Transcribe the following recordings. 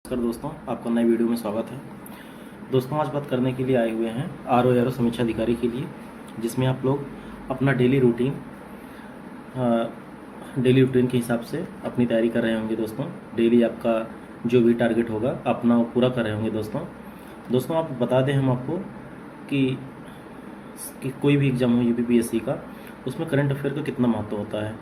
नमस्कार दोस्तों, आपका नए वीडियो में स्वागत है। दोस्तों, आज बात करने के लिए आए हुए हैं आरओ समीक्षा अधिकारी के लिए, जिसमें आप लोग अपना डेली रूटीन के हिसाब से अपनी तैयारी कर रहे होंगे। दोस्तों, डेली आपका जो भी टारगेट होगा अपना वो पूरा कर रहे होंगे। दोस्तों आप बता दें हम आपको कि कोई भी एग्जाम हो यूपीपीएससी का, उसमें करंट अफेयर का कितना महत्व होता है।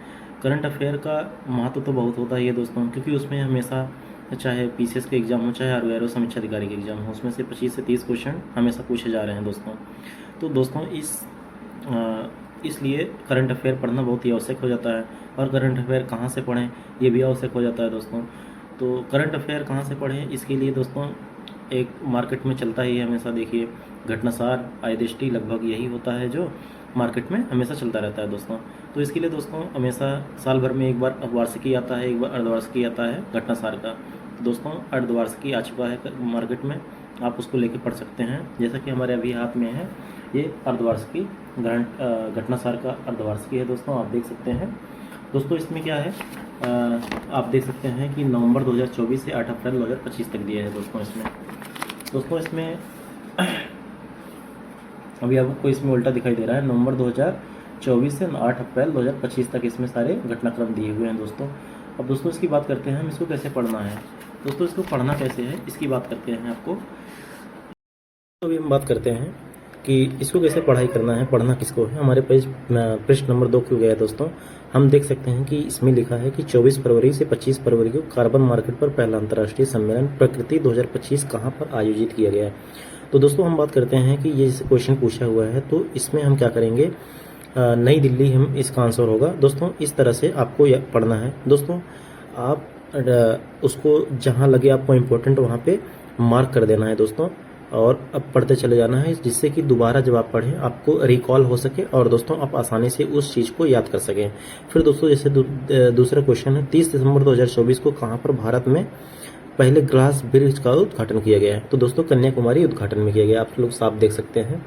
करंट अफेयर का महत्व तो बहुत होता है दोस्तों, क्योंकि उसमें हमेशा चाहे पीसीएस के एग्जाम हो चाहे आरओ समीक्षा अधिकारी के एग्जाम हो, उसमें से 25 से 30 क्वेश्चन हमेशा पूछे जा रहे हैं दोस्तों। तो दोस्तों इसलिए करंट अफेयर पढ़ना बहुत ही आवश्यक हो जाता है। और करंट अफेयर कहाँ से पढ़ें ये भी आवश्यक हो जाता है दोस्तों। तो करंट अफेयर कहाँ से पढ़ें, इसके लिए दोस्तों एक मार्केट में चलता ही है हमेशा। देखिए, घटनासार आयदेष्टि लगभग यही होता है जो मार्केट में हमेशा चलता रहता है दोस्तों। तो इसके लिए दोस्तों हमेशा साल भर में एक बार वार्षिकी आता है, एक बार अर्धवार्षिकी आता है घटनासार का। तो दोस्तों अर्धवार्षिकी आ चुका है मार्केट में, आप उसको लेके पढ़ सकते हैं। जैसा कि हमारे अभी हाथ में है ये अर्धवार्षिकी, घटनासार का अर्धवार्षिकी है दोस्तों, आप देख सकते हैं। दोस्तों इसमें क्या है, आप देख सकते हैं कि नवंबर 2024 से 8 अप्रैल 2025 तक दिया है दोस्तों इसमें अभी आपको इसमें उल्टा दिखाई दे रहा है। नवंबर 2024 से 8 अप्रैल 2025 तक इसमें सारे घटनाक्रम दिए हुए हैं दोस्तों। अब दोस्तों इसकी बात करते हैं हम इसको कैसे पढ़ना है। दोस्तों इसको पढ़ना कैसे है इसकी बात करते हैं आपको। तो अभी हम बात करते हैं कि इसको कैसे पढ़ाई करना है, पढ़ना किसको है। हमारे पेज पृष्ठ नंबर 2 क्यों गया है दोस्तों, हम देख सकते हैं कि इसमें लिखा है कि 24 फरवरी से 25 फरवरी को कार्बन मार्केट पर पहला अंतर्राष्ट्रीय सम्मेलन प्रकृति 2025 कहाँ पर आयोजित किया गया है। तो दोस्तों हम बात करते हैं कि ये क्वेश्चन पूछा हुआ है, तो इसमें हम क्या करेंगे, नई दिल्ली हम इसका आंसर होगा दोस्तों। इस तरह से आपको पढ़ना है दोस्तों। आप उसको जहाँ लगे आपको इम्पोर्टेंट वहाँ पे मार्क कर देना है दोस्तों, और अब पढ़ते चले जाना है, जिससे कि दोबारा जब आप पढ़ें आपको रिकॉल हो सके और दोस्तों आप आसानी से उस चीज़ को याद कर सकें। फिर दोस्तों जैसे दूसरा क्वेश्चन है, 30 दिसंबर 2024 को कहाँ पर भारत में पहले ग्लास ब्रिज का उद्घाटन किया गया है। तो दोस्तों कन्याकुमारी उद्घाटन में किया गया, आप लोग साफ देख सकते हैं।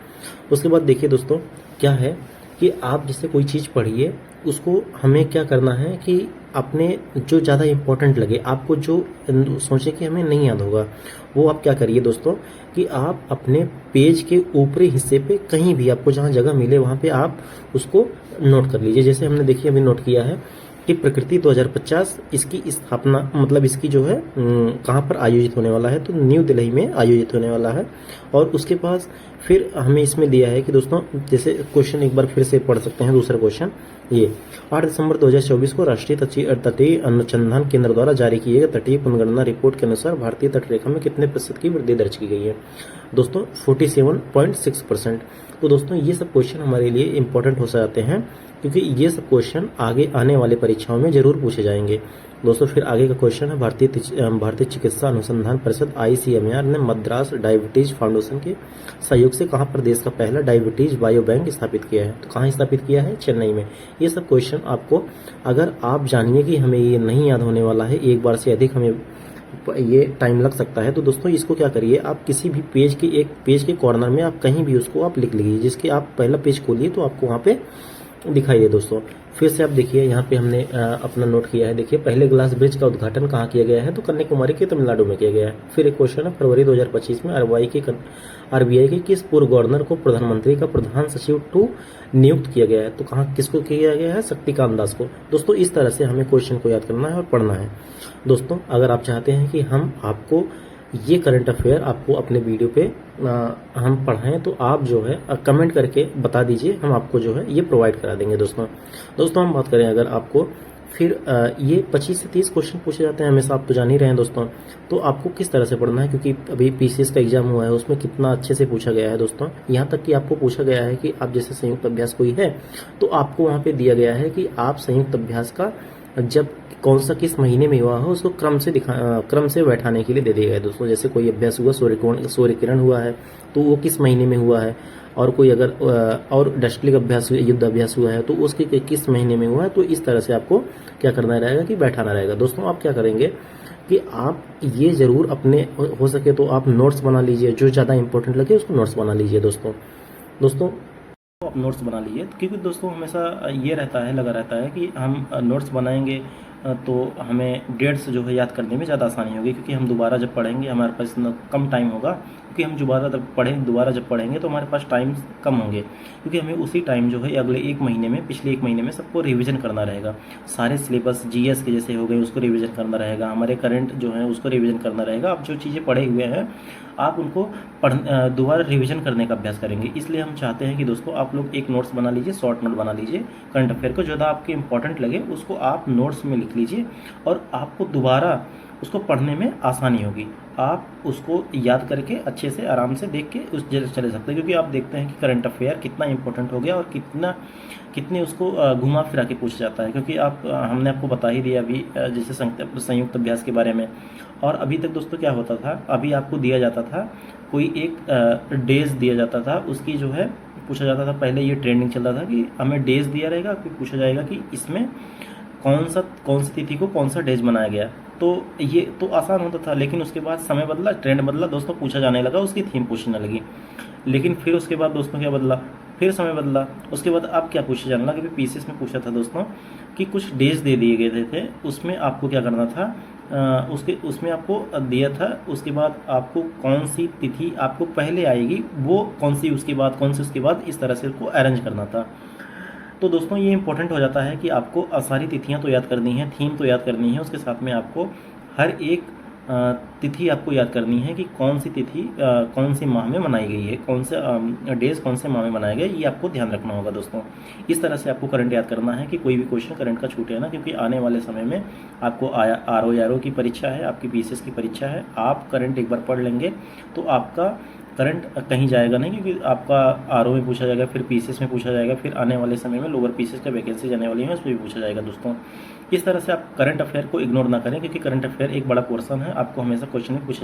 उसके बाद देखिए दोस्तों क्या है कि आप जैसे कोई चीज़ पढ़िए, उसको हमें क्या करना है कि अपने जो ज़्यादा इम्पोर्टेंट लगे, आपको जो सोचे कि हमें नहीं याद होगा, वो आप क्या करिए दोस्तों कि आप अपने पेज के ऊपरी हिस्से पे कहीं भी आपको जहाँ जगह मिले वहाँ पे आप उसको नोट कर लीजिए। जैसे हमने देखिए अभी नोट किया है कि प्रकृति 2050 इसकी स्थापना, मतलब इसकी जो है कहाँ पर आयोजित होने वाला है, तो न्यू दिल्ली में आयोजित होने वाला है। और उसके पास फिर हमें इसमें दिया है कि दोस्तों जैसे क्वेश्चन एक बार फिर से पढ़ सकते हैं। दूसरा क्वेश्चन ये 8 दिसंबर 2024 को राष्ट्रीय तटीय अनुसंधान केंद्र द्वारा जारी किए गए तटीय पुनर्गणना रिपोर्ट के अनुसार भारतीय तटरेखा में कितने प्रतिशत की वृद्धि दर्ज की गई है। दोस्तों 47.6%। तो दोस्तों ये सब क्वेश्चन हमारे लिए इंपॉर्टेंट हो जाते हैं, क्योंकि ये सब क्वेश्चन आगे आने वाले परीक्षाओं में जरूर पूछे जाएंगे दोस्तों। फिर आगे का क्वेश्चन है, भारतीय चिकित्सा अनुसंधान परिषद ICMR ने मद्रास डायबिटीज फाउंडेशन के सहयोग से कहां पर देश का पहला डायबिटीज बायो बैंक स्थापित किया है। तो कहां स्थापित किया है, चेन्नई में। ये सब क्वेश्चन आपको, अगर आप जानिए कि हमें ये नहीं याद होने वाला है, एक बार से अधिक हमें ये टाइम लग सकता है, तो दोस्तों इसको क्या करिए, आप किसी भी एक पेज के कॉर्नर में आप कहीं भी उसको आप लिख लीजिए, जिसके आप पहला पेज खोलिए तो आपको वहाँ पे दिखाई दे दोस्तों। फिर से आप देखिए यहाँ पे हमने अपना नोट किया है। देखिए पहले ग्लास ब्रिज का उद्घाटन कहाँ किया गया है, तो कन्याकुमारी के तमिलनाडु में किया गया है। फिर एक क्वेश्चन है, फरवरी 2025 में RBI के किस पूर्व गवर्नर को प्रधानमंत्री का प्रधान सचिव 2 नियुक्त किया गया है। तो कहाँ किसको किया गया है, शक्तिकांत दास को। दोस्तों इस तरह से हमें क्वेश्चन को याद करना है और पढ़ना है दोस्तों। अगर आप चाहते हैं कि हम आपको ये करंट अफेयर आपको अपने वीडियो पे हम पढ़ाएं, तो आप जो है कमेंट करके बता दीजिए, हम आपको जो है ये प्रोवाइड करा देंगे दोस्तों। हम बात करें अगर आपको, फिर ये 25 से 30 क्वेश्चन पूछे जाते हैं हमेशा, आप तो जान ही रहे हैं दोस्तों। तो आपको किस तरह से पढ़ना है, क्योंकि अभी पीसीएस का एग्जाम हुआ है, उसमें कितना अच्छे से पूछा गया है दोस्तों। यहाँ तक कि आपको पूछा गया है कि आप जैसे संयुक्त अभ्यास कोई है, तो आपको वहाँ पे दिया गया है कि आप संयुक्त अभ्यास का जब कौन सा किस महीने में हुआ हो उसको क्रम से बैठाने के लिए दे दिया गया है दोस्तों। जैसे कोई अभ्यास हुआ, सूर्य किरण हुआ है, तो वो किस महीने में हुआ है, और कोई अगर और डस्टलिक अभ्यास युद्ध अभ्यास हुआ है तो उसके किस महीने में हुआ है। तो इस तरह से आपको क्या करना रहेगा कि बैठाना रहेगा दोस्तों। आप क्या करेंगे कि आप ये जरूर अपने हो सके तो आप नोट्स बना लीजिए, जो ज़्यादा इंपॉर्टेंट लगे उसको नोट्स बना लीजिए दोस्तों आप नोट्स बना लीजिए, क्योंकि दोस्तों हमेशा ये रहता है, लगा रहता है कि हम नोट्स बनाएंगे तो हमें डेट्स जो है याद करने में ज़्यादा आसानी होगी, क्योंकि हम दोबारा जब पढ़ेंगे हमारे पास इतना कम टाइम होगा, क्योंकि हम दोबारा जब पढ़ेंगे तो हमारे पास टाइम कम होंगे, क्योंकि हमें उसी टाइम जो है अगले एक महीने में, पिछले एक महीने में सबको रिवीजन करना रहेगा। सारे सिलेबस जीएस के जैसे हो गए उसको रिवीजन करना रहेगा, हमारे करंट जो है उसको रिवीजन करना रहेगा। आप जो चीज़ें पढ़े हुए हैं आप उनको दोबारा रिवीजन करने का अभ्यास करेंगे। इसलिए हम चाहते हैं कि दोस्तों आप लोग एक नोट्स बना लीजिए, शॉर्ट नोट बना लीजिए करंट अफेयर को, ज़्यादा आपके इंपॉर्टेंट लगे उसको आप नोट्स में लिख लीजिए और आपको दोबारा उसको पढ़ने में आसानी होगी। आप उसको याद करके अच्छे से आराम से देख के उस जगह चले सकते हैं, क्योंकि आप देखते हैं कि करंट अफेयर कितना इंपॉर्टेंट हो गया और कितने उसको घुमा फिरा के पूछा जाता है। क्योंकि हमने आपको बता ही दिया अभी जैसे संयुक्त अभ्यास के बारे में। और अभी तक दोस्तों क्या होता था, अभी आपको दिया जाता था कोई एक डेज दिया जाता था, उसकी जो है पूछा जाता था। पहले ये ट्रेंडिंग चलता था कि हमें डेज दिया रहेगा, फिर पूछा जाएगा कि इसमें कौन सी तिथि को कौन सा डेज मनाया गया। तो ये तो आसान होता था, लेकिन उसके बाद समय बदला, ट्रेंड बदला दोस्तों, पूछा जाने लगा, उसकी थीम पूछने लगी। लेकिन फिर उसके बाद दोस्तों क्या बदला, फिर समय बदला, उसके बाद अब क्या पूछा जाने लगा। कि पीसीएस में पूछा था दोस्तों कि कुछ डेज दे दिए गए थे, उसमें आपको क्या करना था, उसमें आपको दिया था, उसके बाद आपको कौन सी तिथि आपको पहले आएगी, वो कौन सी उसके बाद, कौन सी उसके बाद, इस तरह से उसको अरेंज करना था। तो दोस्तों ये इंपॉर्टेंट हो जाता है कि आपको सारी तिथियां तो याद करनी है, थीम तो याद करनी है, उसके साथ में आपको हर एक तिथि आपको याद करनी है कि कौन सी तिथि कौन सी माह में मनाई गई है, कौन से डेज कौन से माह में मनाए गए, ये आपको ध्यान रखना होगा दोस्तों। इस तरह से आपको करंट याद करना है कि कोई भी क्वेश्चन करंट का छूटे ना, क्योंकि आने वाले समय में आपको आरओ की परीक्षा है, आपकी पीसीएस की परीक्षा है। आप करंट एक बार पढ़ लेंगे तो आपका करंट कहीं जाएगा नहीं, क्योंकि आपका आरओ में पूछा जाएगा, फिर पीसीएस में पूछा जाएगा, फिर आने वाले समय में लोअर पीसीएस का वैकेंसी जाने वाली है उसमें भी पूछा जाएगा दोस्तों। इस तरह से आप करंट अफेयर को इग्नोर ना करें, क्योंकि करंट अफेयर एक बड़ा पोर्शन है, आपको हमेशा क्वेश्चन में पूछा जाता है।